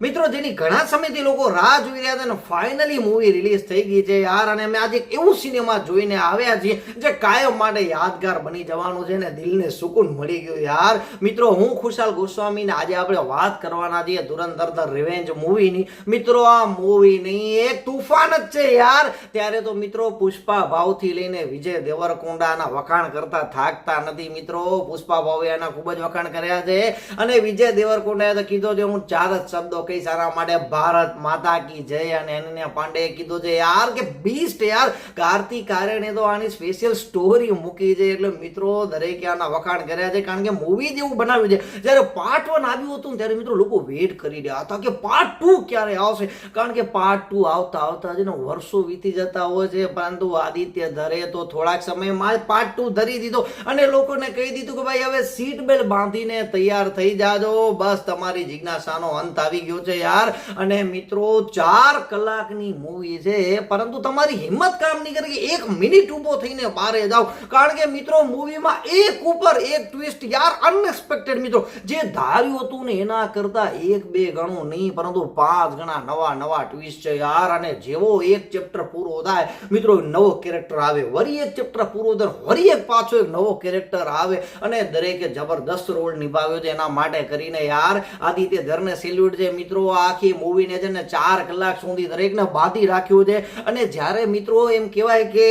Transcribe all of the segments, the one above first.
મિત્રો જેની ઘણા સમયથી લોકો રાહ જોઈ રહ્યા હતા અને ફાઇનલી મૂવી રિલીઝ થઈ ગઈ છે યાર, અને અમે આજે એક એવું સિનેમા જોઈને આવ્યા છીએ જે કાયમ માટે યાદગાર બની જવાનું છે ને દિલને સુકૂન મળી ગયું યાર. મિત્રો હું ખુશાલ ગોસ્વામી ને આજે આપણે વાત કરવાના છીએ ધુરંધર ધ રિવેન્જ મૂવીની. મિત્રો આ મૂવીની એક તુફાન જ છે યાર. ત્યારે તો મિત્રો પુષ્પા ભાવથી લઈને વિજય દેવરકોંડાના વખાણ કરતા થાકતા નથી. મિત્રો પુષ્પા ભાવે એના ખૂબ જ વખાણ કર્યા છે અને વિજય દેવરકોંડાએ તો કીધો છે હું 4 જ શબ્દો સારા માટે ભારત માતા કી જય, અને અનન્યા પાંડેએ કીધું છે યાર કે બીસ્ટ યાર. કાર્તિક આર્યને તો આની સ્પેશિયલ સ્ટોરી મૂકી છે એટલે મિત્રો દરેકે આના વખાણ કર્યા છે, કારણ કે મૂવી જેવું બનાવ્યું છે. જ્યારે પાર્ટ 1 આવ્યું હતું ત્યારે મિત્રો લોકો વેઇટ કરી રહ્યા હતા કે પાર્ટ 2 ક્યારે આવશે, કારણ કે પાર્ટ 2 આવતા આવતા છે ને વર્ષો વીતી જતા હોય છે, પરંતુ આદિત્ય ધરે તો થોડાક સમયમાં જ પાર્ટ 2 ધરી દીધો અને લોકોને કહી દીધું કે ભાઈ હવે સીટ બેલ્ટ બાંધીને તૈયાર થઈ જાજો, બસ તમારી જિજ્ઞાસાનો અંત આવી ગયો છે યાર. અને મિત્રો 4 કલાકની મૂવી છે, પરંતુ તમારી હિંમત કામ નહીં કરે કે 1 મિનિટ ઊભો થઈને બહાર જાઓ, કારણ કે મિત્રો મૂવીમાં એક ઉપર એક ટ્વિસ્ટ યાર, અનએક્સપેક્ટેડ. મિત્રો જે ધાર્યું હતું ને એના કરતા 1-2 ગણું નહીં પરંતુ 5 ગણા નવા ટ્વિસ્ટ છે યાર. અને જેવો એક ચેપ્ટર પૂરો થાય મિત્રો નવો કેરેક્ટર આવે, વળી એક ચેપ્ટર પૂરો થાય વળી એક પાછો એક નવો કેરેક્ટર આવે, અને દરેકે જબરદસ્ત રોલ નિભાવ્યો છે. એના માટે કરીને યાર આદિત્ય ધરને સેલ્યુટ છે. મિત્રો આખી મૂવીને છે ને 4 કલાક સુધી દરેકને બાંધી રાખ્યું છે. અને જ્યારે મિત્રો એમ કહેવાય કે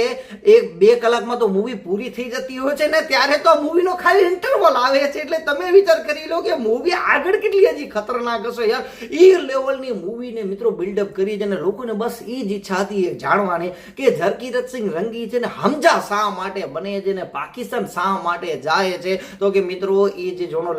1-2 કલાકમાં તો મૂવી પૂરી થઈ જતી હોય છે ને, ત્યારે તો મૂવીનો ખાલી ઇન્ટરવલ આવે છે. એટલે તમે વિચાર કરી લો કે મૂવી આગળ કેટલી હજી ખતરનાક હશે યાર. એ લેવલની મૂવીને મિત્રો બિલ્ડઅપ કરી છે, અને લોકોને બસ એ જ ઈચ્છા હતી જાણવાની કે ઝરકીરત સિંહ રંગી છે ને હમજા શા માટે બને છે ને પાકિસ્તાન શા માટે જાય છે. તો કે મિત્રો એ જે જોનો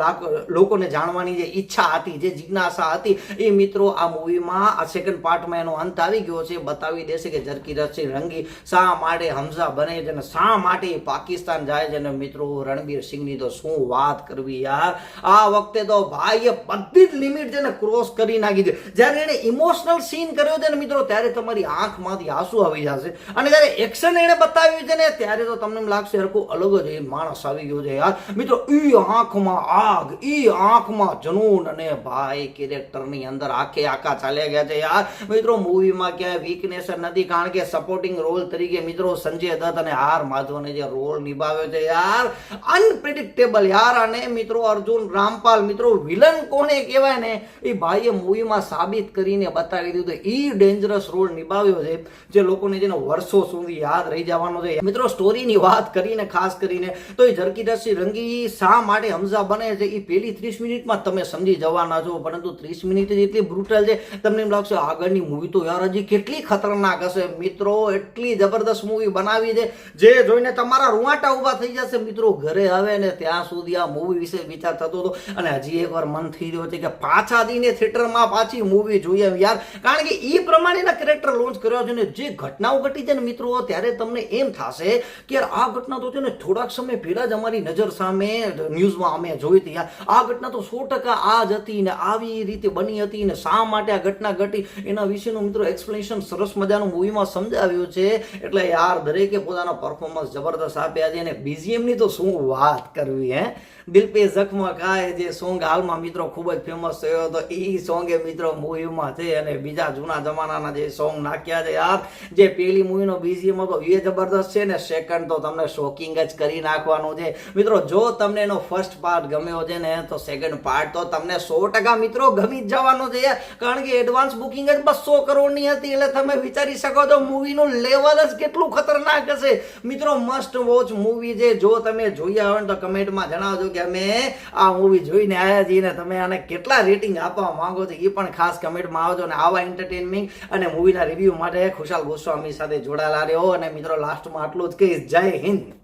લોકોને જાણવાની જે ઈચ્છા હતી, જે જિજ્ઞાસા હતી, એ મિત્રો આ મૂવીમાં આ સેકન્ડ પાર્ટમાં એનો અંત આવી ગયો છે. બતાવી દેશે કે ઝરકીરત સિંહ રંગી શા માટે હમઝા બને છે અને શા માટે પાકિસ્તાન જાય છે. અને મિત્રો રણબીર સિંહની તો શું વાત કરવી યાર. આ વખતે તો ભાઈએ બધી જ લિમિટ છે ને ક્રોસ કરી નાખી છે. જ્યારે એને ઇમોશનલ સીન કર્યો છે ને મિત્રો, ત્યારે તમારી આંખમાંથી આંસુ આવી જશે, અને જ્યારે એક્શન એને બતાવ્યું છે ને ત્યારે તો તમને એમ લાગશે હરકો અલગ જ માણસ આવી ગયો છે યાર. મિત્રો ઈ આંખમાં આગ, ઈ આંખમાં જનૂન, અને ભાઈ કેરેક્ટરની અંદર આખા ચાલ્યા ગયા છે યાર. મિત્રો મૂવીમાં ક્યાંય વીકનેસ નથી, કારણ કે સપોર્ટિંગ રોલ તરીકે મિત્રો સંજય દત્ત અને આર માધવને જે રોલ નિભાવ્યો છે યાર, અનપ્રિડિક્ટેબલ યાર. અને મિત્રો અર્જુન રામપાલ, મિત્રો વિલન કોને કહેવાય ને, એ ભાઈએ મૂવીમાં સાબિત કરીને બતાવી દીધું. એ ડેન્જરસ રોલ નિભાવ્યો છે જે લોકોને જેનો વર્ષો સુધી યાદ રહી જવાનો છે. મિત્રો સ્ટોરીની વાત કરીને ખાસ કરીને તો એ ઝરકીરત સિંહ રંગી શા માટે હમઝા બને છે એ પહેલી 30 મિનિટમાં તમે સમજી જવાના છો, પરંતુ 30 મિનિટ જેટલી બ્રુટલ છે, તમને એમ લાગશે આગળની મૂવી તો યાર હજી કેટલી ખતરનાક હશે. મિત્રો એટલી જબરદસ્ત મૂવી બનાવી છે જે જોઈને તમારા રૂવાટા ઊભા થઈ જશે. મિત્રો ઘરે આવે ને ત્યાં સુધી આ મૂવી વિશે વિચાર થતો હતો, અને હજી એકવાર મન થઈ રહ્યો છે કે પાછા દઈને થિયેટરમાં પાછી મૂવી જોઈએ યાર, કારણ કે એ પ્રમાણેના કેરેક્ટર લોન્ચ કર્યા છે ને જે ઘટનાઓ ઘટી છે ને મિત્રો, ત્યારે તમને એમ થશે કે યાર આ ઘટના તો છે ને થોડાક સમય પહેલા જ અમારી નજર સામે ન્યૂઝમાં અમે જોઈ હતી યાર. આ ઘટના તો 100% આ જ હતી ને આવી રીતે બની હતી ને શા માટે આ ઘટના ઘટી એના વિશેનું મિત્રો એક્સપ્લેનેશન સરસ મજાનું મૂવીમાં સમજાવ્યું છે. એટલે યાર દરેકે પોતાનો પરફોર્મન્સ જબરદસ્ત આપ્યા છે. અને BGM ની તો શું વાત કરવી હે. દિલ પે જખ્મ ખાય જે સોંગ હાલમાં મિત્રો ખૂબ જ ફેમસ થયો હતો, એ સોંગ મિત્રો મૂવીમાં છે. અને બીજા જૂના જમાનાના જે સોંગ નાખ્યા છે યાર, જે પહેલી મૂવીનો BGM હતો એ જબરદસ્ત છે ને સેકન્ડ તો તમને શોકિંગ જ કરી નાખવાનું છે. મિત્રો જો તમને એનો ફર્સ્ટ પાર્ટ ગમ્યો છે ને તો સેકન્ડ પાર્ટ તો તમને 100% મિત્રો ગમી જ જવાનો છે યાર, કારણ કે એડવાન્સ બુકિંગ જ 200 કરોડની હતી. એટલે તમે વિચારી શકો છો મૂવીનું લેવલ જ કેટલું ખતરનાક હશે. મિત્રો મસ્ટ વોચ મૂવી છે. જો તમે જોયા હોય તો કમેન્ટમાં જણાવજો કે અમે આ મૂવી જોઈને આવ્યા છીએ ને તમે આને કેટલા રેટિંગ આપવા માંગો છો એ પણ ખાસ કમેન્ટમાં આવજો. અને આવા એન્ટરટેનમેન્ટ અને મૂવીના રિવ્યૂ માટે ખુશાલ ગોસ્વામી સાથે જોડાયેલા રહ્યો. અને મિત્રો લાસ્ટમાં આટલું જ કહીશ, જય હિન્દ.